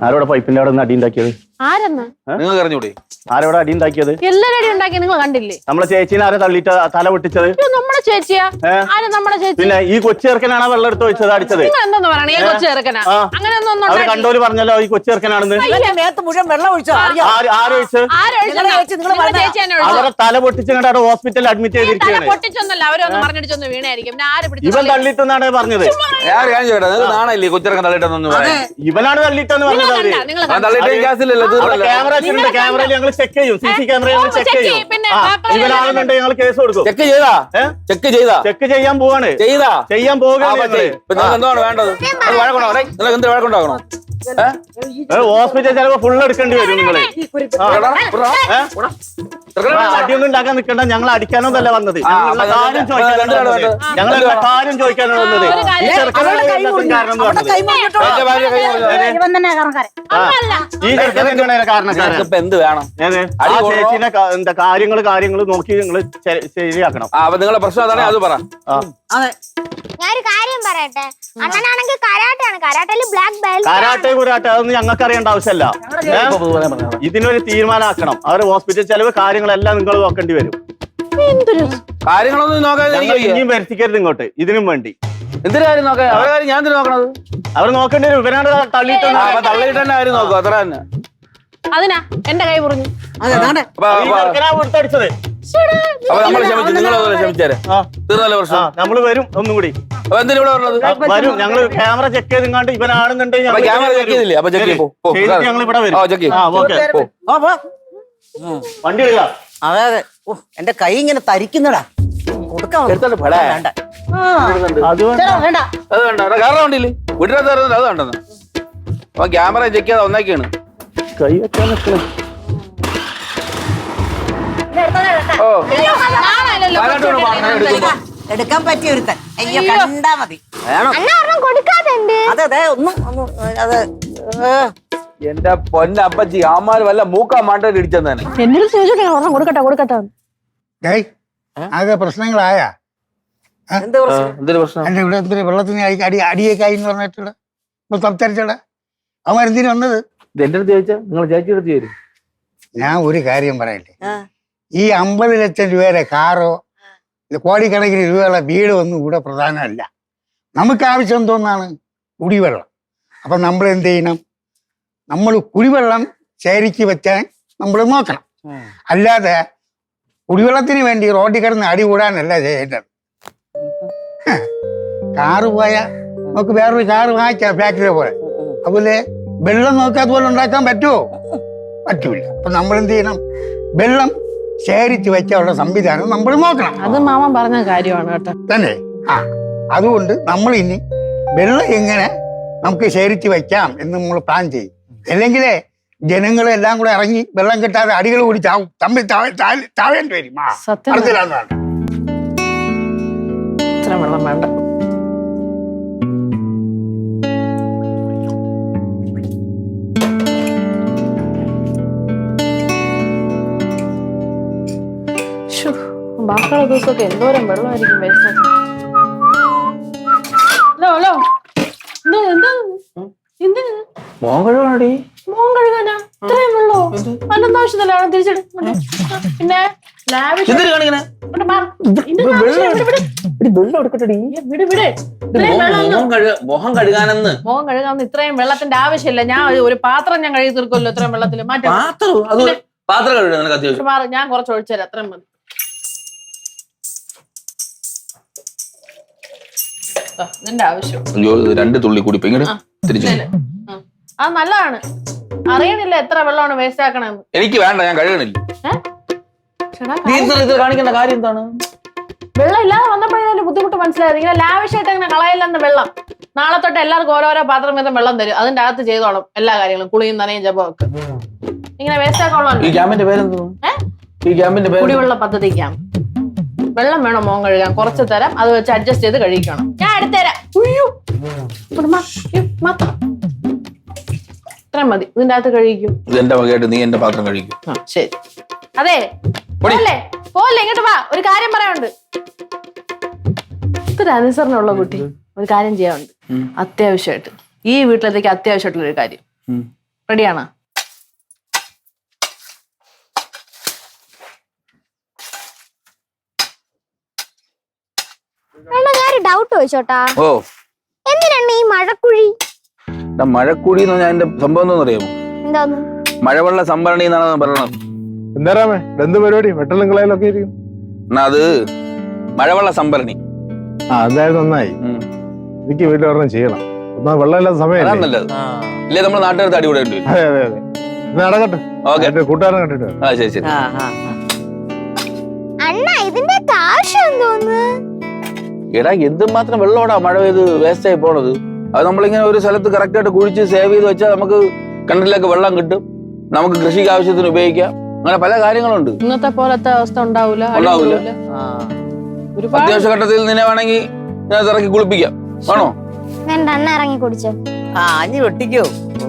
ആരോടെ പൈപ്പിന്റെ അവിടെ നിന്ന് അടി ഉണ്ടാക്കിയത്? ആരെന്ന് നിങ്ങൾക്ക് അറിഞ്ഞൂടെ? ആരോടെ അടി ഉണ്ടാക്കിയത്? എല്ലാരും അടി ഉണ്ടാക്കി നിങ്ങൾ കണ്ടില്ലേ? നമ്മളെ ചേച്ചീനെ ആരെ തള്ളിയിട്ട് തല പൊട്ടിച്ചത്? നമ്മുടെ ചേച്ചിയാ? ആരും നമ്മുടെ ചേച്ചി. പിന്നെ ഈ കൊച്ചേർക്കനാണ് വെള്ളം എടുത്ത് വെച്ചത് അടിച്ചത്? എന്താന്ന് പറയണേ കൊച്ചേർക്കനാ? അങ്ങനെയൊന്നും അവര് കണ്ടോല് പറഞ്ഞല്ലോ ഈ കൊച്ചേർക്കനാണെന്ന്. മുഴുവൻ വെള്ളം ഒഴിച്ചോ? ആരൊഴിച്ച്? അവരെ തല പൊട്ടിച്ചങ്ങോട്ട് അവിടെ ഹോസ്പിറ്റലിൽ അഡ്മിറ്റ് ചെയ്തിരിക്കുകയാണ്. പൊട്ടിച്ചൊന്നല്ല, അവരൊന്നും പറഞ്ഞിടിച്ചൊന്ന് വീണായിരിക്കും. ഇവൻ തള്ളിട്ടെന്നാണ് പറഞ്ഞത്. നാണല്ലേ കൊച്ചിറക്കം തള്ളിട്ടെന്നു പറയാം. ഇവനാണ് തള്ളിട്ടെന്ന് പറഞ്ഞത്. ക്യാമറ വെച്ചിട്ടുണ്ട്, ക്യാമറയിൽ ഞങ്ങൾ ചെക്ക് ചെയ്യും, CC ക്യാമറ ഞങ്ങൾ ചെക്ക് ചെയ്യും. ഇവനാണെന്നുണ്ടെങ്കിൽ ഞങ്ങൾ കേസ് കൊടുക്കും. ചെക്ക് ചെയ്താ? ചെക്ക് ചെയ്യാൻ പോവാണ്, ചെയ്യാൻ പോകുകയാണ്. എന്താണ് വേണ്ടത്? എന്ത് വഴക്കുണ്ടാകണോ? ഹോസ്പിറ്റൽ ചിലപ്പോ ഫുൾ എടുക്കേണ്ടി വരും. നിങ്ങള് അടിയൊന്നും ഉണ്ടാക്കാൻ നിൽക്കണ്ട. ഞങ്ങൾ അടിക്കാനൊന്നല്ല വന്നത്, ഞങ്ങളെല്ലാ കാര്യം ചോദിക്കാനാണ് വന്നത്. ഈ ചെറുക്കനാണ് കാരണം എന്ന് പറഞ്ഞത്. ഈ ചെറുക്കൻ തന്നെയാണ് കാരണക്കാരൻ. എന്ത് വേണം? ആ ചേച്ചിനെ എന്താ കാര്യങ്ങൾ നോക്കി നിങ്ങൾ ശരിയാക്കണം. നിങ്ങളെ പ്രശ്നം അതാണ്, അത് പറ. ഞാനൊരു കാര്യം പറയട്ടെ. അണ്ണനാണെങ്കിൽ കരാട്ടയാണ്, കരാട്ടയില് ബ്ലാക്ക് ബെൽറ്റ്. കരാട്ടെ കുരാട്ടെ അതൊന്നും ഞങ്ങൾക്ക് അറിയേണ്ട ആവശ്യമല്ല. ഇതിനൊരു തീരുമാനമാക്കണം. അവര് ഹോസ്പിറ്റൽ ചെലവ് കാര്യങ്ങളെല്ലാം നിങ്ങൾ നോക്കേണ്ടി വരും. കാര്യങ്ങളൊന്നും നോക്കാൻ ഇനിയും വരുത്തിക്കരുത് ഇങ്ങോട്ട്. ഇതിനും വേണ്ടി എന്തിനു കാര്യം നോക്കാൻ? അവരെ കാര്യം ഞാൻ നോക്കണത്? അവർ നോക്കേണ്ടി വരും. ഇവരാണ് തള്ളിയിട്ട് കാര്യം നോക്കും, അത്ര തന്നെ. അതിനാ എന്റെ കൈ മുറിഞ്ഞു. കൊടുത്തടിച്ചത്. നമ്മള് വരും ഒന്നും കൂടി വരും. ഞങ്ങള് ക്യാമറ ചെക്ക് ചെയ്തിങ്ങാണ്ട് ഇവനാണെന്നുണ്ടെങ്കിൽ ഞങ്ങൾ ഇവിടെ വരും. വണ്ടി എടുക്ക. അതെ അതെ. എന്റെ കൈ ഇങ്ങനെ തരിക്കുന്നടാ. ക്യാമറ ചെക്ക് ചെയ്താ ഒന്നാക്കിയാണ് കൈ വെക്കാൻ നിൽക്കണേ. എടുക്കാൻ പറ്റിയ ഒരുത്തൻ. അയ്യോ കണ്ടാ മതി. അതെ അതെ ഒന്നും അതെ. എന്റെ പൊന്നപ്പച്ചി ആമാര് വല്ല മൂക്കാ മാണ്ടോട്ട് ഇടിച്ചെന്നെ. എന്നോട് ചോദിച്ചോട്ടെ, കൊടുക്കട്ടെ കൊടുക്കട്ടെ. ആകെ പ്രശ്നങ്ങളായ എന്തൊരു പ്രശ്നം? എന്റെ ഇവിടെ എന്തിനു വെള്ളത്തിന് അടിയൊക്കെ ആയി എന്ന് പറഞ്ഞിട്ടുള്ള സംസാരിച്ചോടെ അവൻ എന്തിനു വന്നത്? എന്റെ അടുത്ത് ചോദിച്ചാ നിങ്ങൾ ചേച്ചി എടുത്ത് തരും. ഞാൻ ഒരു കാര്യം പറയട്ടെ. ഈ 50 ലക്ഷം രൂപയുടെ കാറോ കോടിക്കണക്കിന് രൂപയുള്ള വീട് ഒന്നും ഇവിടെ പ്രധാനമല്ല. നമുക്ക് ആവശ്യം എന്തോന്നാണ്? കുടിവെള്ളം. അപ്പൊ നമ്മൾ എന്ത് ചെയ്യണം? നമ്മൾ കുടിവെള്ളം ശേഖരിച്ച് വെച്ചാൽ നമ്മൾ നോക്കണം. അല്ലാതെ കുടിവെള്ളത്തിന് വേണ്ടി റോഡിൽ കിടന്ന് അടി കൂടാനല്ല ചെയ്യേണ്ടത്. കാറ് പോയാൽ നമുക്ക് വേറൊരു കാറ് വാങ്ങിക്കാം ഫാക്ടറി പോലെ. അതുപോലെ വെള്ളം നോക്കി അതുപോലെ ഉണ്ടാക്കാൻ പറ്റുമോ? പറ്റൂല. അപ്പൊ നമ്മൾ എന്ത് ചെയ്യണം? വെള്ളം ശേഖരിച്ച് വെക്കാനുള്ള സംവിധാനം നമ്മൾ നോക്കണം. അത് മാമൻ പറഞ്ഞ കാര്യമാണ് കേട്ടോ. തന്നെ. അതുകൊണ്ട് നമ്മൾ ഇനി വെള്ളം എങ്ങനെ നമുക്ക് ശേഖരിച്ച് വെക്കാം എന്ന് നമ്മൾ പ്ലാൻ ചെയ്യും. അല്ലെങ്കിലേ ജനങ്ങളെല്ലാം കൂടെ ഇറങ്ങി വെള്ളം കിട്ടാതെ അടികൾ കൂടി ചാവും, തമ്മിൽ താവേണ്ടി വരും. അടുത്തില്ലാന്നാണ്. ഇത്ര വെള്ളം വേണ്ട. ബാക്കിയുള്ള ദിവസമൊക്കെ എന്തോരം വെള്ളമായിരിക്കും വേസ്റ്റ്. ഹലോ ഹലോ, എന്തിന് മോൻ കഴുകാണടി? മോൻ കഴുകാനാ ഇത്രയും വെള്ളോ? അനന്താവശ്യത്തില്ല തിരിച്ചിട്. പിന്നെ മോഹം കഴുകാനെന്ന്. മോഹം കഴുകാന്ന് ഇത്രയും വെള്ളത്തിന്റെ ആവശ്യമില്ല. ഞാൻ ഒരു പാത്രം ഞാൻ കഴുകി തീർക്കുമല്ലോ ഇത്രയും വെള്ളത്തിൽ. പാത്രം കഴുകാൻ നിനക്ക് അത്യാവശ്യം. ഞാൻ കുറച്ച് ഒഴിച്ചുതരാം, അത്രയും മതി. ഇതിന്റെ ആവശ്യം 2 തുള്ളി കൂടി അത് നല്ലതാണ്. അറിയണില്ല എത്ര വെള്ളമാണ് വേസ്റ്റ് ആക്കണമെന്ന്. എനിക്ക് വേണ്ട, ഞാൻ കഴുകണില്ല. കാണിക്കേണ്ട കാര്യം എന്താണ്? വെള്ളം ഇല്ലാതെ വന്നപ്പോഴേ ബുദ്ധിമുട്ട് മനസ്സിലായത്. ഇങ്ങനെ ലാവിഷായിട്ട് അങ്ങനെ കളയില്ലെന്ന് വെള്ളം. നാളെ തൊട്ട് എല്ലാവർക്കും ഓരോരോ പാത്രം വീതം വെള്ളം തരും. അതിന്റെ അകത്ത് ചെയ്തോളും എല്ലാ കാര്യങ്ങളും, കുളിയും നനയും ജപവും ഒക്കെ. ഇങ്ങനെ വേസ്റ്റ് ആക്കാനുള്ള കുടിവെള്ള പദ്ധതി ക്യാമ്പ്. വെള്ളം വേണം മോൻ കഴുകാൻ, കുറച്ച് തരാം. അത് വെച്ച് അഡ്ജസ്റ്റ് ചെയ്ത് കഴിക്കണം. ഞാൻ എടുത്തുതരാം. ഇത്രയും മതി. ഇതിന്റെ അകത്ത് കഴിക്കും. എന്റെ വകയായിട്ട് നീ എന്റെ പാത്രം കഴിക്കും. ശരി. അതെ പോലെ ഇങ്ങോട്ട് വാ, ഒരു കാര്യം പറയാനുണ്ട്. ഇത്ര അനുസരണമുള്ള കുട്ടി ഒരു കാര്യം ചെയ്യാനുണ്ട് അത്യാവശ്യമായിട്ട്. ഈ വീട്ടിലേക്ക് അത്യാവശ്യമായിട്ടുള്ള ഒരു കാര്യം. റെഡിയാണ്? അണ്ണാ ഞാനൊരു ഡൗട്ട് ചോദിച്ചോട്ടാ. ഓ എന്തിനാണ് ഈ മഴക്കുഴി? മഴക്കുഴി എന്ന് പറഞ്ഞാൽ അതിന്റെ സംഭവം എന്താണെന്ന് അറിയാമോ? എന്താന്ന്? മഴവെള്ള സംഭരണി എന്നാണ് പറയണത്. എന്താരാമേ എന്ത് പരിപാടി വെട്ടലും കളയിലൊക്കെ ഇരിക്കും? എന്നാ അത് മഴവെള്ള സംഭരണി. ആ എന്തായാലും നന്നായി. എനിക്ക് വീട്ടിൽ ഒരെണ്ണം ചെയ്യണം. ഒന്നാ വെള്ളമില്ലാത്ത അതാണ് സമയം. നല്ലത്. ഇല്ലേ നമ്മൾ നാട്ടുകാർക്ക് അടി കൂടേണ്ടി വരും. അതെ അതെ അതെ. ഇത് നടക്കട്ടെ. ഓക്കെ, കൂട്ടുകാരനെ കണ്ടിട്ട്. ആ ശരി ശരി. അണ്ണാ ഇതിന്റെ ആവശ്യം എന്തോന്ന്? എടാ എന്തുമാത്രം വെള്ളോടാ മഴ പെയ്ത് വേസ്റ്റ് ആയി പോണത്. അത് നമ്മളിങ്ങനെ ഒരു സ്ഥലത്ത് കറക്റ്റ് ആയിട്ട് കുഴിച്ച് സേവ് ചെയ്ത് വെച്ചാൽ നമുക്ക് കിണറ്റിലേക്ക് വെള്ളം കിട്ടും, നമുക്ക് കൃഷിക്ക് ആവശ്യത്തിന് ഉപയോഗിക്കാം. അങ്ങനെ പല കാര്യങ്ങളുണ്ട്. ഇന്നത്തെ പോലത്തെ അവസ്ഥ ഉണ്ടാവൂല. ഉണ്ടാവൂല. ഒരുപാട് അത്യാവശ്യ ഘട്ടത്തിൽ നിന്നെ വേണമെങ്കിൽ ഞാൻ ഇറക്കി കുളിപ്പിക്കാം. ആണോ? വേണ്ട, അണ്ണ ഇറങ്ങി കുടിച്ചോ. ആ അഞ്ഞി വെട്ടിക്കോ. ഓ